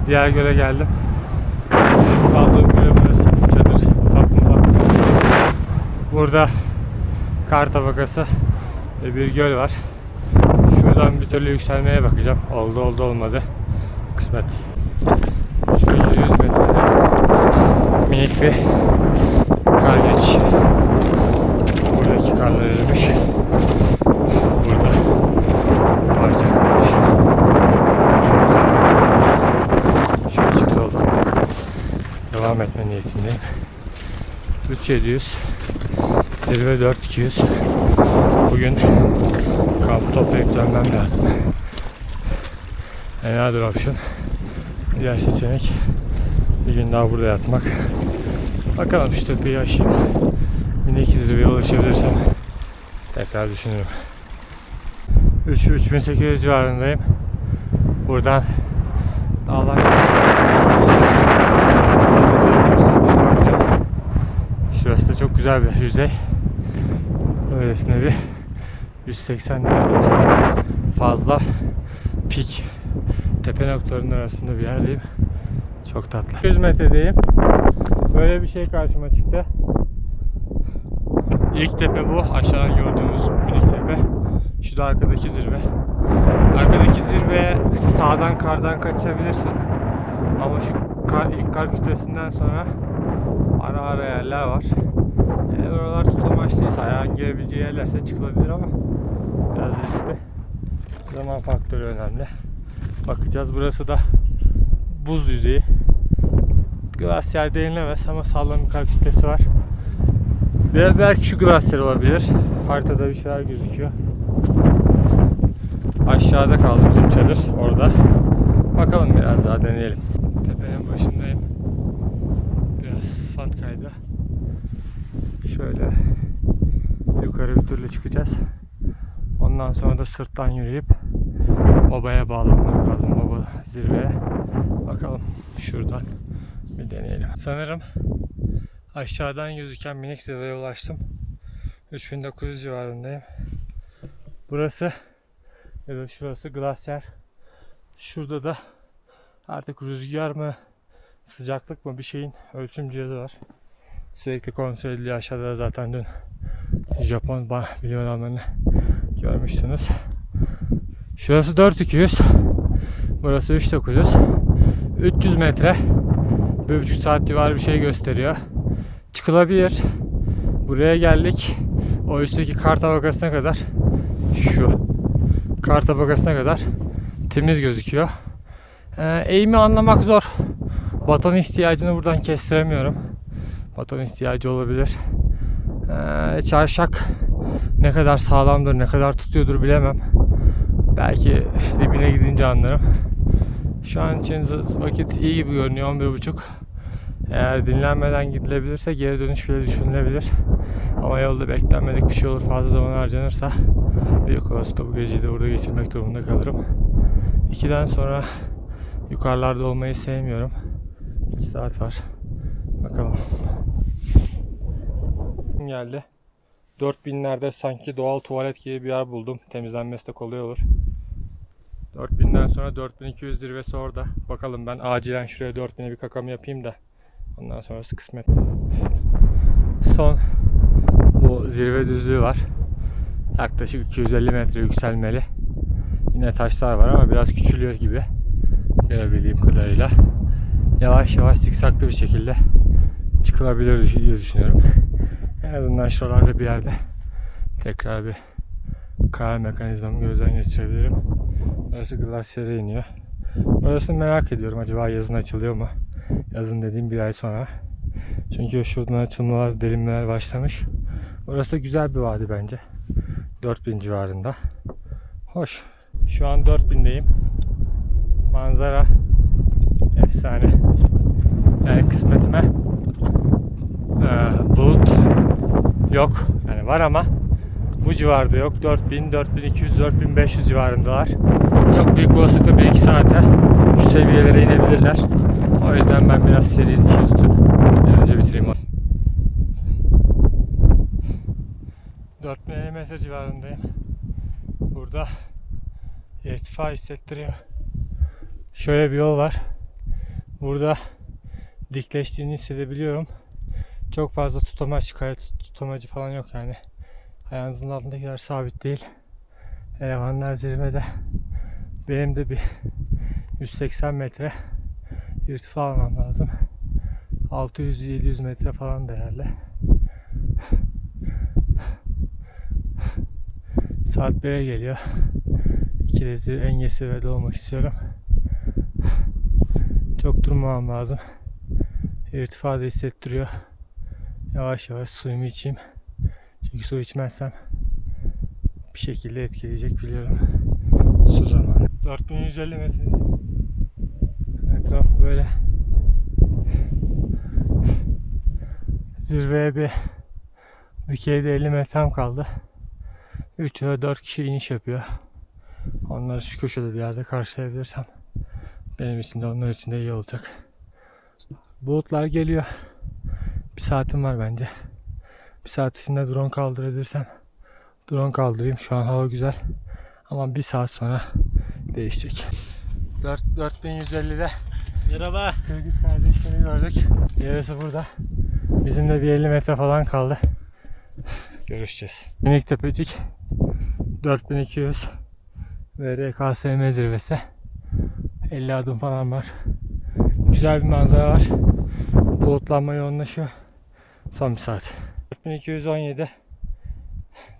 Diğer göle geldim. Kaldığım göle burası. Çadır ufak ufak. Burada kar tabakası ve bir göl var. Şuradan bir türlü yükselmeye bakacağım. Oldu olmadı. Kısmet. Şöyle 100 metrede minik bir kar geçişi. Buradaki karlar erimiş. Burada parçalanmış. Şöyle çıktı oldu. Devam etme niyetindeyim. 3700, zirve 4200. Bugün kamp toplayıp dönmem lazım. Another option. Diğer seçenek bir gün daha burada yatmak. Bakalım şu tepeyi aşayım. Minik zirveye ulaşabilirsem tekrar düşünürüm. 3800 civarındayım. Buradan dağlar. Şurası da çok güzel bir yüzey. Öylesine bir 180 derece fazla pik tepe noktalarının arasında bir yerdeyim. Çok tatlı. 100 metredeyim. Böyle bir şey karşıma çıktı. İlk tepe bu. Aşağıdan gördüğümüz minik tepe. Şu da arkadaki zirve. Arkadaki zirveye sağdan kardan kaçabilirsin. Ama şu ilk kar kütlesinden sonra ara yerler var. Eğer oralar tutamaçlıysa, ayağın girebileceği yerlerse çıkılabilir ama biraz riskli. Zaman faktörü önemli. Bakacağız. Burası da buz yüzeyi. Glasyer denilemez ama sağlam bir kar kütlesi var. Belki şu glasyer olabilir. Haritada bir şeyler gözüküyor. Aşağıda kaldı bizim çadır. Orada. Bakalım, biraz daha deneyelim. Tepenin başındayım. Biraz asfalt kaydı. Şöyle yukarı bir türlü çıkacağız. Ondan sonra da sırttan yürüyüp obaya bağlanmak lazım, baba zirveye. Bakalım, şuradan bir deneyelim. Sanırım aşağıdan gözüken minik zirveye ulaştım. 3900 civarındayım. Burası ya da şurası glasyer. Şurada da artık rüzgar mı, sıcaklık mı bir şeyin ölçüm cihazı var. Sürekli kontrol ediliyor. Aşağıda da zaten dün Japon bilim adamlarını görmüştünüz. Şurası 4200. Burası 3900. 300 metre. 1,5 saat civarı bir şey gösteriyor. Çıkılabilir. Buraya geldik. O üstteki kar tabakasına kadar, şu kar tabakasına kadar temiz gözüküyor. Eğimi anlamak zor. Baton ihtiyacını buradan kestiremiyorum. Baton ihtiyacı olabilir. Çarşak ne kadar sağlamdır, ne kadar tutuyordur bilemem. Belki dibine gidince anlarım. Şu an için vakit iyi gibi görünüyor, 11.30. Eğer dinlenmeden gidilebilirse geri dönüş bile düşünülebilir. Ama yolda beklenmedik bir şey olur, fazla zaman harcanırsa büyük olasılıkla bu geceyi de burada geçirmek durumunda kalırım. 2'den sonra yukarılarda olmayı sevmiyorum. 2 saat var. Bakalım. Geldi. 4000'lerde sanki doğal tuvalet gibi bir yer buldum. Temizlenmesi de kolay olur. 4000'den sonra 4200 zirvesi orada. Bakalım, ben acilen şuraya 4000'e bir kakamı yapayım da ondan sonrası kısmet. Son bu zirve düzlüğü var. Yaklaşık 250 metre yükselmeli. Yine taşlar var ama biraz küçülüyor gibi görebildiğim kadarıyla. Yavaş yavaş zikzaklı bir şekilde çıkılabilir diye düşünüyorum. En azından şuralarda bir yerde tekrar bir kar mekanizmamı gözden geçirebilirim. Burası glasyere iniyor. Burasını merak ediyorum, acaba yazın açılıyor mu? Yazın dediğim bir ay sonra. Çünkü şuradan açılmalar, delinmeler başlamış. Burası da güzel bir vadi bence. 4000 civarında. Hoş. Şu an 4000'deyim. Manzara efsane. Yani kısmetime bulut yok. Yani var ama bu civarda yok. 4000, 4200, 4500 civarındalar. Çok büyük olasılıkla 1-2 saate şu seviyelere inebilirler. O yüzden ben biraz seri işi tutup bir önce bitireyim. 4050 metre civarındayım. Burada irtifa hissettiriyor. Şöyle bir yol var. Burada dikleştiğini hissedebiliyorum. Çok fazla tutamaç, kaya tutamacı falan yok yani. Ayağınızın altındakiler sabit değil. Elemanlar zirvede. Benim de bir 180 metre irtifa almam lazım. 600-700 metre falan da herhalde. Saat 1'e geliyor. İkilezi, Engesi ve doğmak istiyorum. Çok durmamam lazım. İrtifa da hissettiriyor. Yavaş yavaş suyumu içeyim. Çünkü su içmezsem bir şekilde etkileyecek biliyorum. Su zamanı. 4150 metre. Etraf böyle. Zirveye bir dikeyde 50 metrem kaldı. 3 ya da 4 kişi iniş yapıyor. Onları şu köşede bir yerde karşılayabilirsem benim için de onlar için de iyi olacak. Bulutlar geliyor. Bir saatim var bence. Bir saat içinde drone kaldırabilirsem drone kaldırayım. Şu an hava güzel. Ama bir saat sonra değişecek. 4150'de Merhaba. Kırgız kardeşleri gördük. Yarısı burada. Bizim de bir 50 metre falan kaldı. Görüşeceğiz. Minik Tepecik 4200 ve RKSM zirvesi. 50 adım falan var. Güzel bir manzara var. Bulutlanma yoğunlaşıyor. Son bir saat. 4217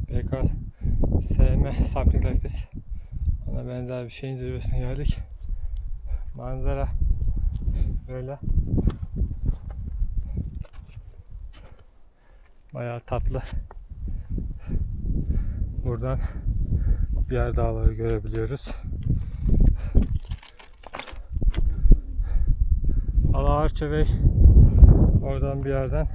BKSM something like this. Ona benzer bir şeyin zirvesine geldik. Manzara böyle. Bayağı tatlı. Buradan diğer dağları görebiliyoruz. Alaarça Bey oradan bir yerden.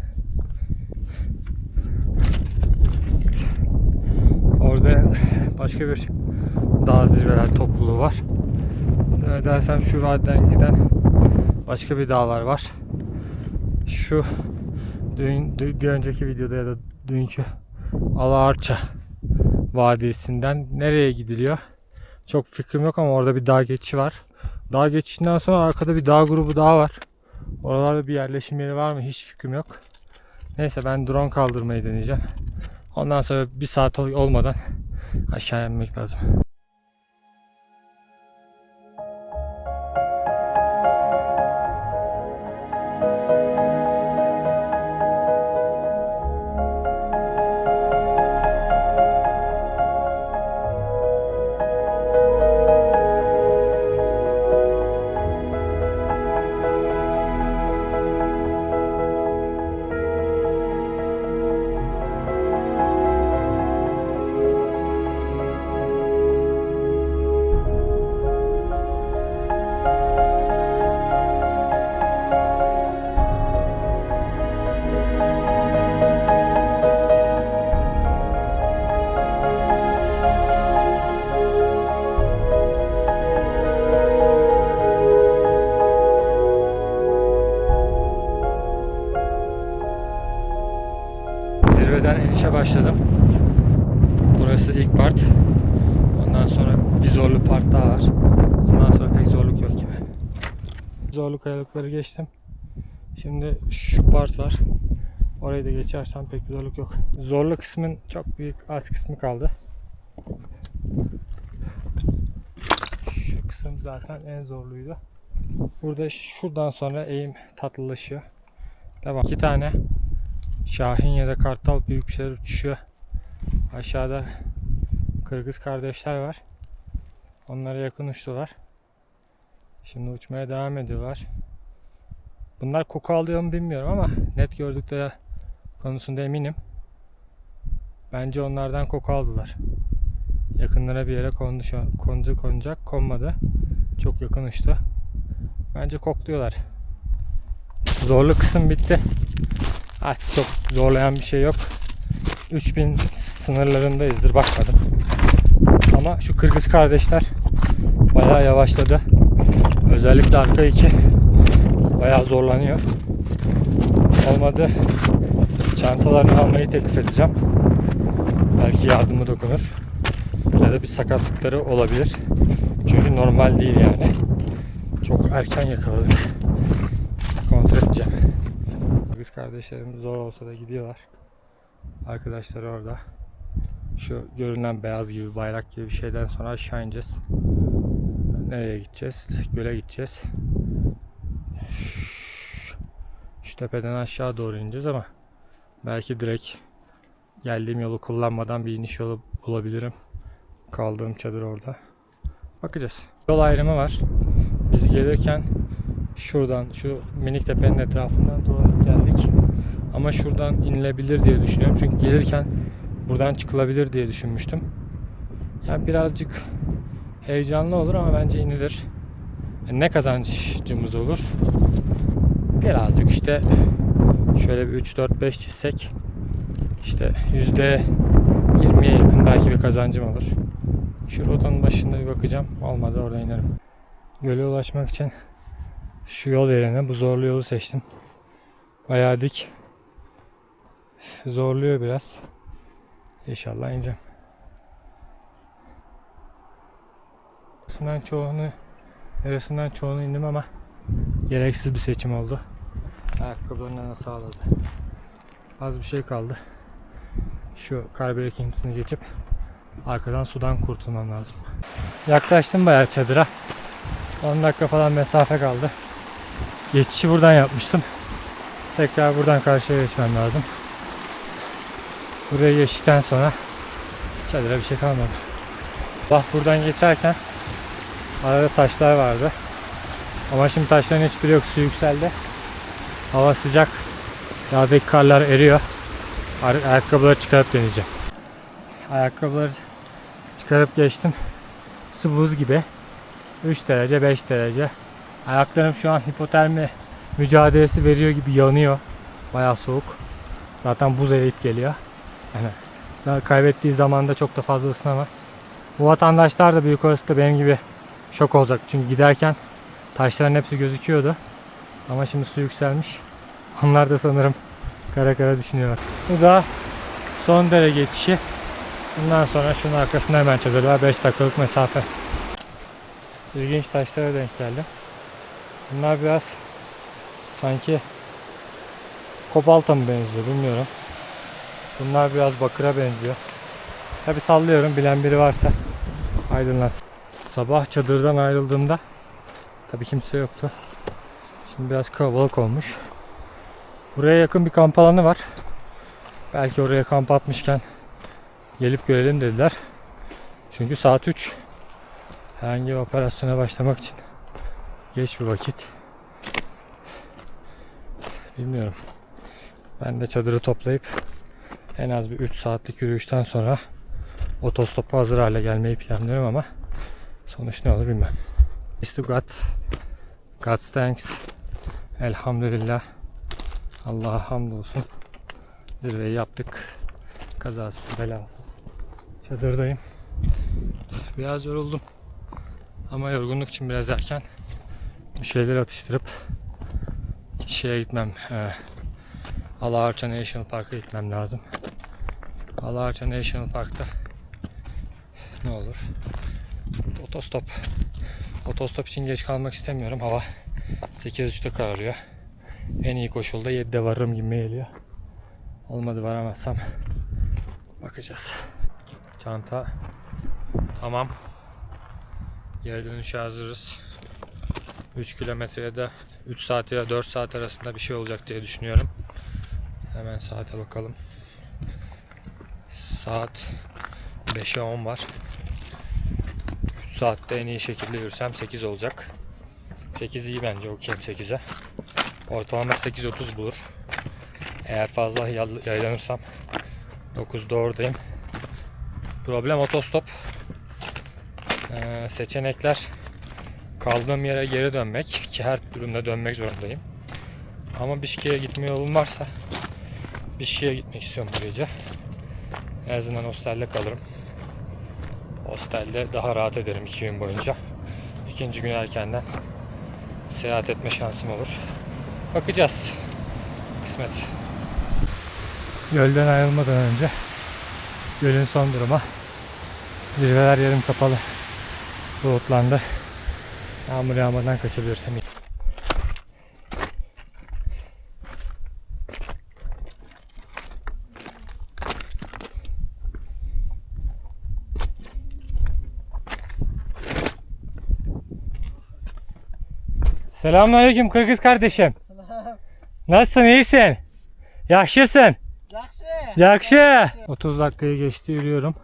Orada başka bir dağ zirveler topluluğu var. Dersem şu vadiden giden başka bir dağlar var. Şu bir önceki videoda ya da dünkü Alaarça Vadisi'nden nereye gidiliyor? Çok fikrim yok ama orada bir dağ geçişi var. Dağ geçişinden sonra arkada bir dağ grubu daha var. Oralarda bir yerleşim yeri var mı? Hiç fikrim yok. Neyse ben drone kaldırmayı deneyeceğim. Ondan sonra bir saat olmadan aşağı inmek lazım. Zirveden inişe başladım. Burası ilk part. Ondan sonra bir zorlu part daha var. Ondan sonra pek zorluk yok gibi. Zorlu kayalıkları geçtim. Şimdi şu part var. Orayı da geçersem pek bir zorluk yok. Zorlu kısmın çok büyük az kısmı kaldı. Şu kısım zaten en zorluydu. Burada şuradan sonra eğim tatlılaşıyor. Devam. 2 tane Şahin ya da Kartal büyük bir şeyler uçuşuyor. Aşağıda Kırgız kardeşler var. Onlara yakın uçtular. Şimdi uçmaya devam ediyorlar. Bunlar koku alıyor mu bilmiyorum ama net gördükleri konusunda eminim. Bence onlardan koku aldılar. Yakınlara bir yere konacak konmadı. Çok yakın uçtu. Bence kokluyorlar. Zorlu kısım bitti. Artık çok zorlayan bir şey yok. 3000 sınırlarındayızdır, bakmadım. Ama şu Kırgız kardeşler bayağı yavaşladı. Özellikle arka iki bayağı zorlanıyor. Olmadı çantalarını almayı teklif edeceğim. Belki yardımı dokunur. Ya da bir sakatlıkları olabilir. Çünkü normal değil yani. Çok erken yakaladık. Kontrol edeceğim. Kız kardeşlerim zor olsa da gidiyorlar. Arkadaşlar orada. Şu görünen beyaz gibi, bayrak gibi bir şeyden sonra aşağı ineceğiz. Nereye gideceğiz? Göle gideceğiz. Şu tepeden aşağı doğru ineceğiz ama belki direkt geldiğim yolu kullanmadan bir iniş yolu bulabilirim. Kaldığım çadır orada. Bakacağız. Yol ayrımı var. Biz gelirken şuradan, şu minik tepenin etrafından doğru geldik. Ama şuradan inilebilir diye düşünüyorum. Çünkü gelirken buradan çıkılabilir diye düşünmüştüm. Yani birazcık heyecanlı olur ama bence inilir. Ne kazancımız olur? Birazcık işte şöyle bir 3-4-5 çizsek işte %20'ye yakın belki bir kazancım olur. Şu rotanın başında bir bakacağım. Olmadı orada inerim. Göle ulaşmak için şu yol yerine bu zorlu yolu seçtim. Bayağı dik. Zorluyor biraz. İnşallah ineceğim. Yarısından çoğunu indim ama gereksiz bir seçim oldu. Ayakkabılarına sağladı. Az bir şey kaldı. Şu kar birikintisini geçip arkadan sudan kurtulmam lazım. Yaklaştım bayağı çadıra. 10 dakika falan mesafe kaldı. Geçişi buradan yapmıştım. Tekrar buradan karşıya geçmem lazım. Buraya geçtikten sonra çadıra bir şey kalmadı. Bak buradan geçerken arada taşlar vardı. Ama şimdi taşların hiçbiri yok. Su yükseldi. Hava sıcak. Dağdaki karlar eriyor. Ayakkabıları çıkarıp deneyeceğim. Ayakkabıları çıkarıp geçtim. Su buz gibi. 3 derece 5 derece. Ayaklarım şu an hipotermi mücadelesi veriyor gibi yanıyor. Bayağı soğuk. Zaten buz eriyip geliyor. Yani kaybettiği zamanda çok da fazla ısınamaz. Bu vatandaşlar da büyük olasılıkla benim gibi şok olacak. Çünkü giderken taşların hepsi gözüküyordu. Ama şimdi su yükselmiş. Onlar da sanırım kara kara düşünüyor. Bu da son dere geçişi. Bundan sonra şunun arkasında hemen çadır var. 5 dakikalık mesafe. İlginç taşlara denk geldim. Bunlar biraz sanki kobalta mı benziyor bilmiyorum. Bunlar biraz bakıra benziyor. Tabi sallıyorum, bilen biri varsa aydınlatsın. Sabah çadırdan ayrıldığımda tabi kimse yoktu. Şimdi biraz kalabalık olmuş. Buraya yakın bir kamp alanı var. Belki oraya kamp atmışken gelip görelim dediler. Çünkü saat 3. Herhangi bir operasyona başlamak için geç bir vakit. Bilmiyorum. Ben de çadırı toplayıp en az bir 3 saatlik yürüyüşten sonra otostopa hazır hale gelmeyi planlıyorum ama sonuç ne olur bilmem. God's thanks. Elhamdülillah. Allah'a hamdolsun. Zirveyi yaptık. Kazasız belasız. Çadırdayım. Biraz yoruldum. Ama yorgunluk için biraz erken. Bir şeyler atıştırıp şeye gitmem. Alaarcha National Park'a gitmem lazım. Alaarcha National Park'ta ne olur? Otostop. Otostop için geç kalmak istemiyorum. Hava 8.30'da kararıyor. En iyi koşulda 7'de varırım gibi geliyor. Olmadı, varamazsam bakacağız. Çanta tamam. Geri dönüşe hazırız. 3 kilometreye de 3 saat ya 4 saat arasında bir şey olacak diye düşünüyorum. Hemen saate bakalım. Saat 5'e 10 var. 3 saatte en iyi şekilde yürüsem 8 olacak. 8 iyi bence, okeyim 8'e. Ortalama 8.30 bulur. Eğer fazla yaylanırsam 9'da oradayım. Problem otostop. Seçenekler kaldığım yere geri dönmek ki her durumda dönmek zorundayım. Ama Bişkek'e gitme yolum varsa Bişkek'e gitmek istiyorum bu gece. En azından hostelde kalırım. Hostelde daha rahat ederim 2 gün boyunca. İkinci gün erkenden seyahat etme şansım olur. Bakacağız. Kısmet. Gölden ayrılmadan önce gölün son durumu. Zirveler yarım kapalı. Bulutlandı. Yağmur yağmadan kaçabilirsem iyi. Selamünaleyküm Kırgız kardeşim. Selam. Nasılsın, iyisin? Yaşlısın. Yakşı. Yakşı. 30 dakikayı geçti, yürüyorum.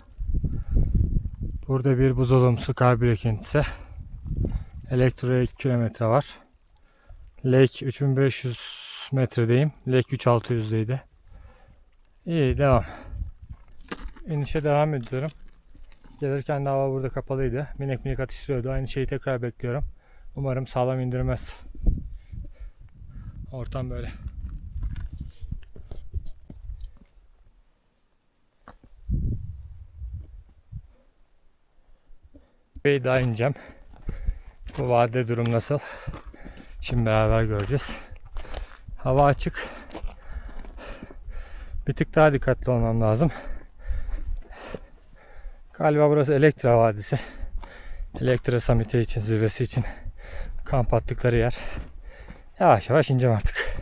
Burada bir buzulumsu kar birikintisi. Elektroya 2 kilometre var. Lake 3500 metredeyim. Lake 3600'deydi. İyi, devam. İnişe devam ediyorum. Gelirken de hava burada kapalıydı. Minik minik atıştırıyordu. Aynı şeyi tekrar bekliyorum. Umarım sağlam indirmez. Ortam böyle. Bir daha ineceğim. Bu vadide durum nasıl? Şimdi beraber göreceğiz. Hava açık. Bir tık daha dikkatli olmam lazım. Galiba burası Elektra Vadisi. Elektra Summiti için, zirvesi için kamp attıkları yer. Yavaş yavaş ineceğim artık.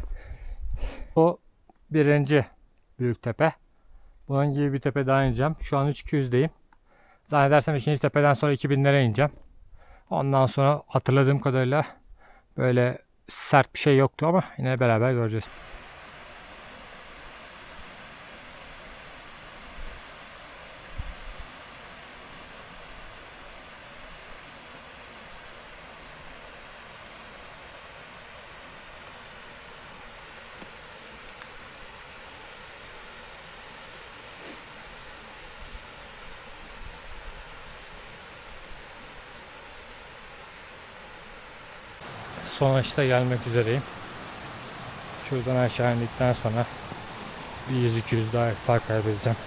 Bu birinci büyük tepe. Bunun gibi bir tepe daha ineceğim. Şu an 3200'deyim. Zannedersem ikinci tepeden sonra 2000'lere ineceğim. Ondan sonra hatırladığım kadarıyla böyle sert bir şey yoktu ama yine beraber göreceğiz. Sonuçta gelmek üzereyim. Şuradan aşağı indikten sonra bir 100-200 daha fark kaybedeceğim.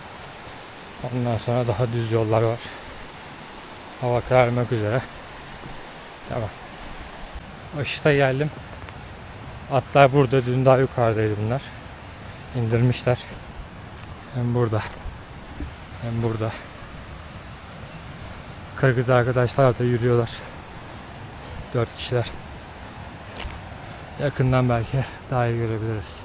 Ondan sonra daha düz yollar var. Hava kararmak üzere. Tamam. Aşıta geldim. Atlar burada. Dün daha yukarıdaydı bunlar. İndirmişler. Hem burada hem burada. Kırgız arkadaşlar da yürüyorlar. 4 kişiler. Yakından belki daha iyi görebiliriz.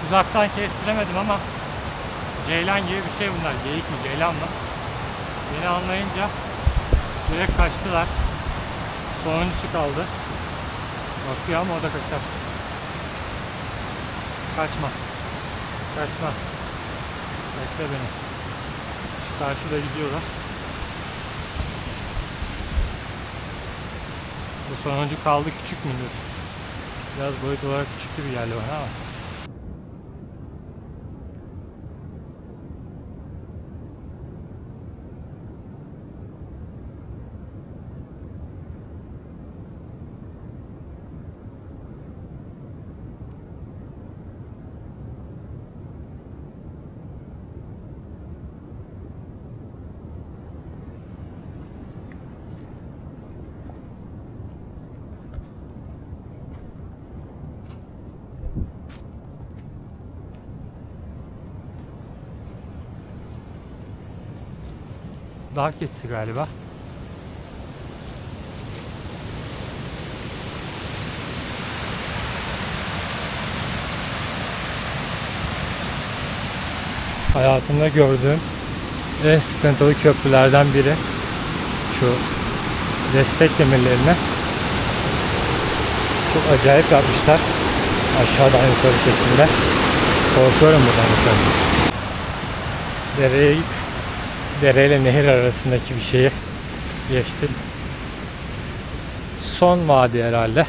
Uzaktan kestiremedim ama ceylan gibi bir şey bunlar. Geyik mi, ceylan mı? Beni anlayınca direkt kaçtılar. Sonuncusu kaldı. Bakıyor ama o da kaçar. Kaçma. Kaçma. Bekle beni. Şu karşıda gidiyorlar. Bu sonuncu kaldı, küçük müdür? Biraz boyut olarak küçük gibi geldi bana ama. Dağ keçisi galiba. Hayatımda gördüğüm en sıkıntılı köprülerden biri. Şu destek demirlerini çok acayip yapmışlar. Aşağıdan yukarı şeklinde. Korkuyorum buradan yukarı. Dereyle nehir arasındaki bir şeyi geçtim. Son vadi herhalde.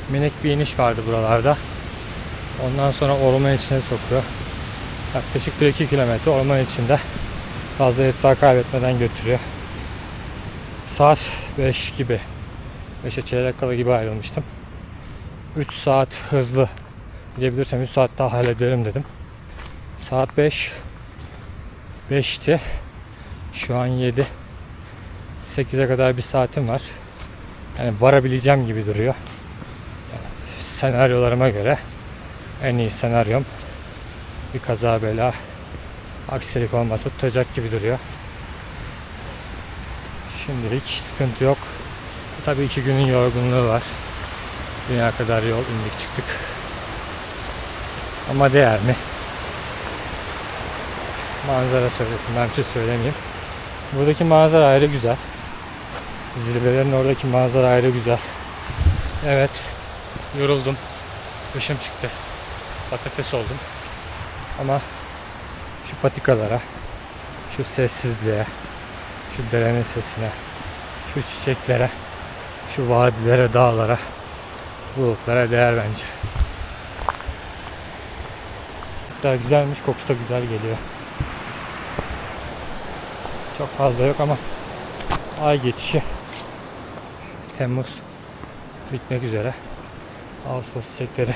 Minik bir iniş vardı buralarda. Ondan sonra orman içine sokuyor. Yaklaşık 1-2 kilometre orman içinde. Fazla irtifa kaybetmeden götürüyor. Saat 5 gibi. 5'e çeyrek kala gibi ayrılmıştım. 3 saat hızlı gidebilirsem 3 saat daha hallederim dedim. Saat 5'ti. Şu an 7. 8'e kadar bir saatim var. Yani varabileceğim gibi duruyor. Yani senaryolarıma göre en iyi senaryom bir kaza bela, aksilik olmasa tutacak gibi duruyor. Şimdilik sıkıntı yok. Tabii 2 günün yorgunluğu var. Dünya kadar yol indik çıktık. Ama değer mi? Manzara söylesin, ben bir şey söylemeyeyim. Buradaki manzara ayrı güzel. Zirvelerin oradaki manzara ayrı güzel. Evet, yoruldum. Başım çıktı. Patates oldum. Ama şu patikalara, şu sessizliğe, şu derenin sesine, şu çiçeklere, şu vadilere, dağlara, bulutlara değer bence. Hatta güzelmiş, kokusu da güzel geliyor. Çok fazla yok ama ay geçişi. Temmuz bitmek üzere. Ağustos çiçekleri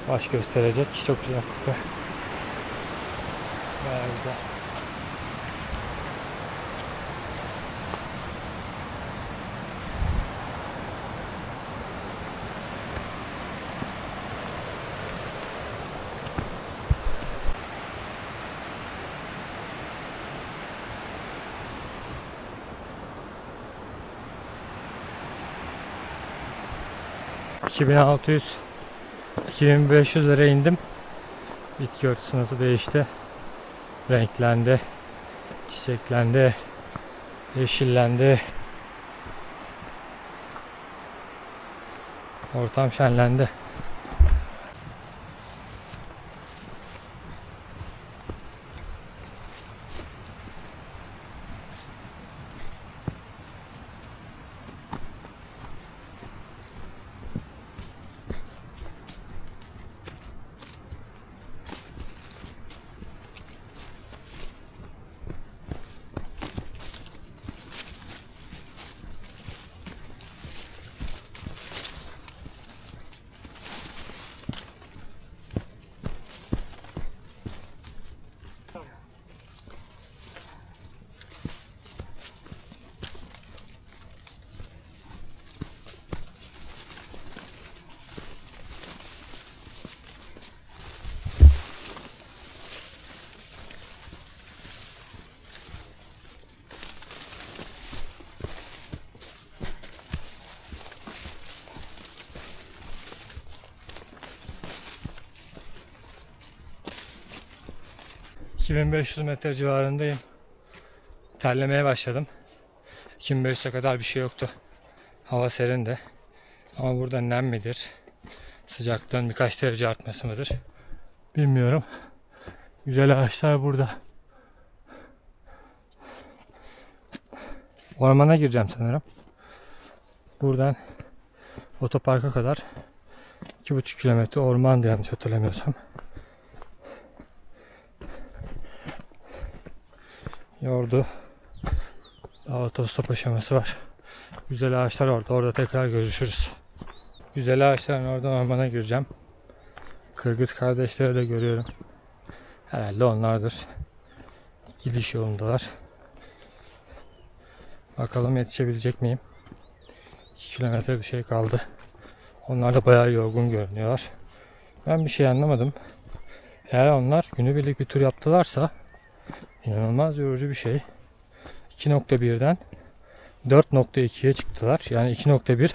baş gösterecek. Çok güzel kokuyor. Bayağı güzel. $2.600-$2.500 indim. Bitki örtüsü nasıl değişti? Renklendi, çiçeklendi, yeşillendi. Ortam şenlendi. 2500 metre civarındayım. Terlemeye başladım. 2500'e kadar bir şey yoktu. Hava serin de. Ama burada nem midir? Sıcaklığın birkaç derece artması mıdır? Bilmiyorum. Güzel ağaçlar burada. Ormana gireceğim sanırım. Buradan otoparka kadar 2,5 kilometre orman diye yanlış hatırlamıyorsam. Yordu. Daha otostop aşaması var. Güzel ağaçlar orada. Orada tekrar görüşürüz. Güzel ağaçların oradan ormana gireceğim. Kırgız kardeşleri de görüyorum. Herhalde onlardır. Gidiş yolundalar. Bakalım yetişebilecek miyim? 2 kilometre bir şey kaldı. Onlar da bayağı yorgun görünüyorlar. Ben bir şey anlamadım. Eğer onlar günübirlik bir tur yaptılarsa inanılmaz yorucu bir şey. 2.1'den 4.2'ye çıktılar. Yani 2.1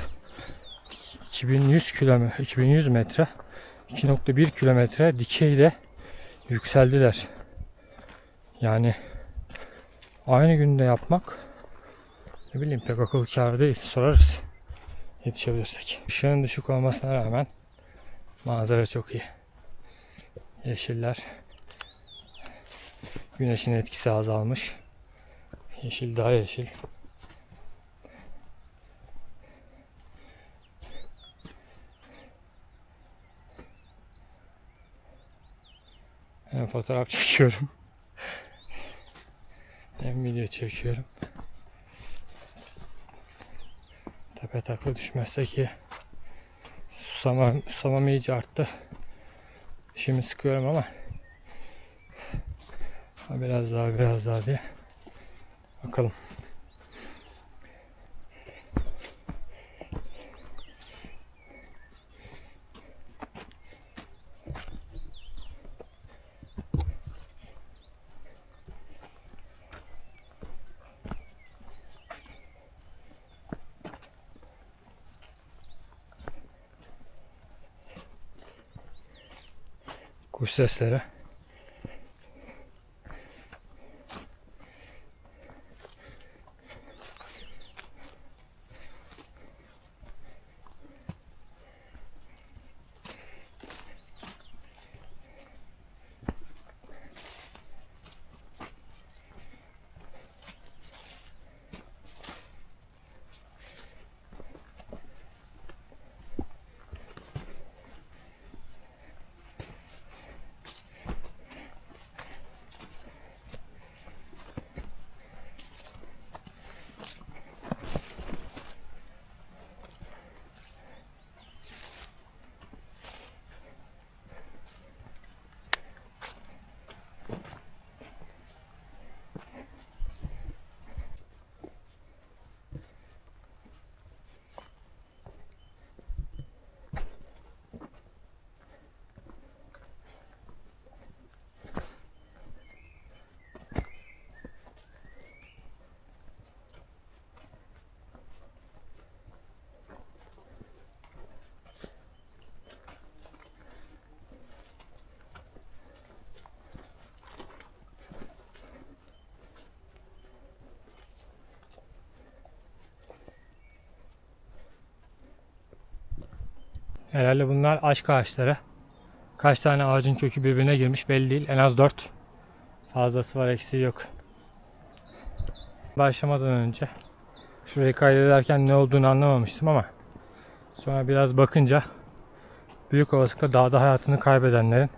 2100 metre 2.1 kilometre dikeyde yükseldiler. Yani aynı günde yapmak ne bileyim pek akıl kârı değil. Sorarız yetişebilirsek. Işığın düşük olmasına rağmen manzara çok iyi. Yeşiller. Güneşin etkisi azalmış. Yeşil daha yeşil. Hem fotoğraf çekiyorum. Hem video çekiyorum. Tepe takla düşmezsek iyi. Susamam iyice arttı. Dişimi sıkıyorum ama biraz daha diye. Bakalım. Kuş sesleri. Herhalde bunlar aşk ağaçları. Kaç tane ağacın kökü birbirine girmiş belli değil. En az 4. Fazlası var, eksiği yok. Başlamadan önce şurayı kaydederken ne olduğunu anlamamıştım ama sonra biraz bakınca büyük olasılıkla dağda hayatını kaybedenlerin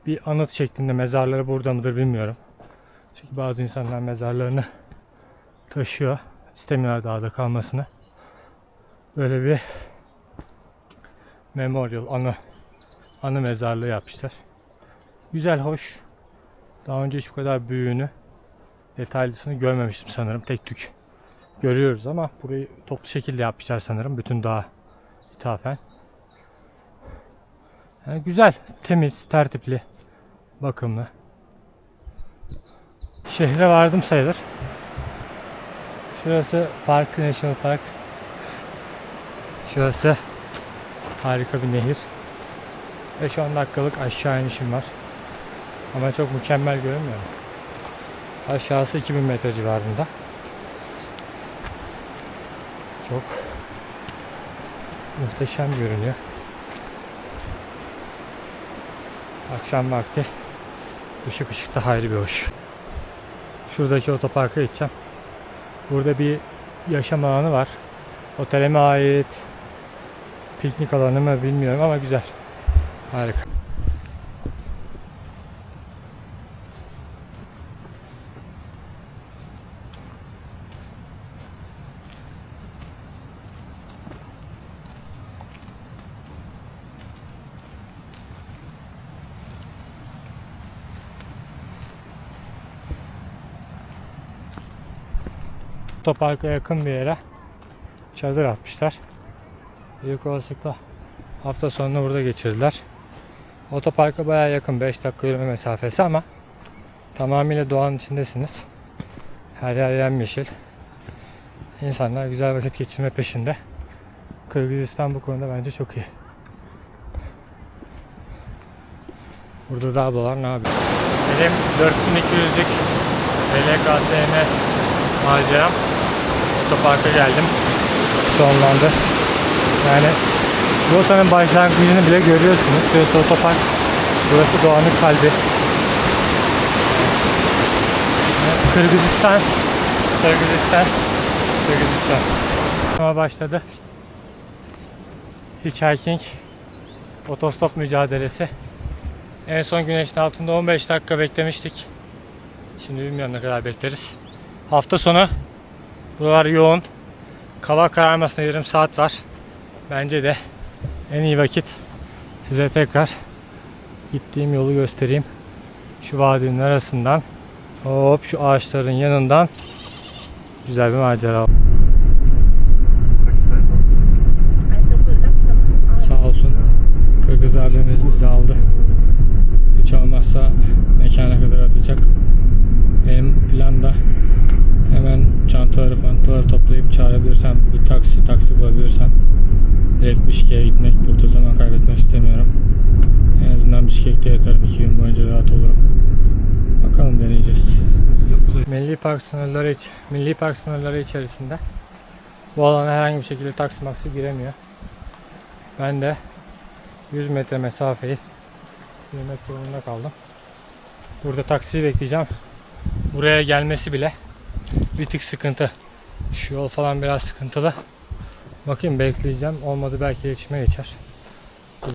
bir anıt şeklinde mezarları burada mıdır bilmiyorum. Çünkü bazı insanlar mezarlarını taşıyor. İstemiyorlar dağda kalmasını. Böyle bir memorial, anı mezarlığı yapmışlar. Güzel, hoş. Daha önce hiç bu kadar büyüğünü, detaylısını görmemiştim sanırım. Tek tük görüyoruz ama burayı toplu şekilde yapmışlar sanırım. Bütün dağa ithafen. Yani güzel, temiz, tertipli, bakımlı. Şehre vardım sayılır. Şurası Park, National Park. Şurası harika bir nehir. 5-10 dakikalık aşağı inişim var. Ama çok mükemmel görünmüyor. Aşağısı 2000 metre civarında. Çok muhteşem görünüyor. Akşam vakti ışık ışıkta ayrı bir hoş. Şuradaki otoparka gideceğim. Burada bir yaşam alanı var. Otele mi ait, piknik alanı mı bilmiyorum ama güzel. Harika. Otoparka yakın bir yere çadır atmışlar. Büyük olasılıkla hafta sonunu burada geçirdiler. Otoparka bayağı yakın, 5 dakika yürüme mesafesi ama tamamıyla doğanın içindesiniz. Her yer yemyeşil. İnsanlar güzel vakit geçirme peşinde. Kırgızistan bu konuda bence çok iyi. Burada da ablalar ne yapıyor? Benim 4200'lük LKSM maceram. Otoparka geldim. Sonlandı. Yani rotanın başlangıcını bile görüyorsunuz. Şurası otopark. Burası doğanın kalbi. Kırgızistan. Ama başladı. Hitchhiking. Otostop mücadelesi. En son güneşin altında 15 dakika beklemiştik. Şimdi bilmiyorum ne kadar bekleriz. Hafta sonu buralar yoğun. Hava kararmasına yarım saat var. Bence de en iyi vakit. Size tekrar gittiğim yolu göstereyim. Şu vadinin arasından hop şu ağaçların yanından güzel bir macera. Sağ olsun Kırgız abimiz bizi aldı. Hiç olmazsa mekana kadar atacak. Benim planda hemen çantaları toplayıp çağırabilirsem bir taksi bulabilirsem direkt Bişkek'e gitmek. Burada zaman kaybetmek istemiyorum. En azından Bişkek'te yatarım, 2 gün boyunca rahat olurum. Bakalım, deneyeceğiz. Milli park sınırları içerisinde bu alana herhangi bir şekilde taksi giremiyor. Ben de 100 metre mesafeyi yürümek durumunda kaldım. Burada taksiyi bekleyeceğim. Buraya gelmesi bile bir tık sıkıntı. Şu yol falan biraz sıkıntılı. Bakayım, bekleyeceğim. Olmadı belki iletişime geçer.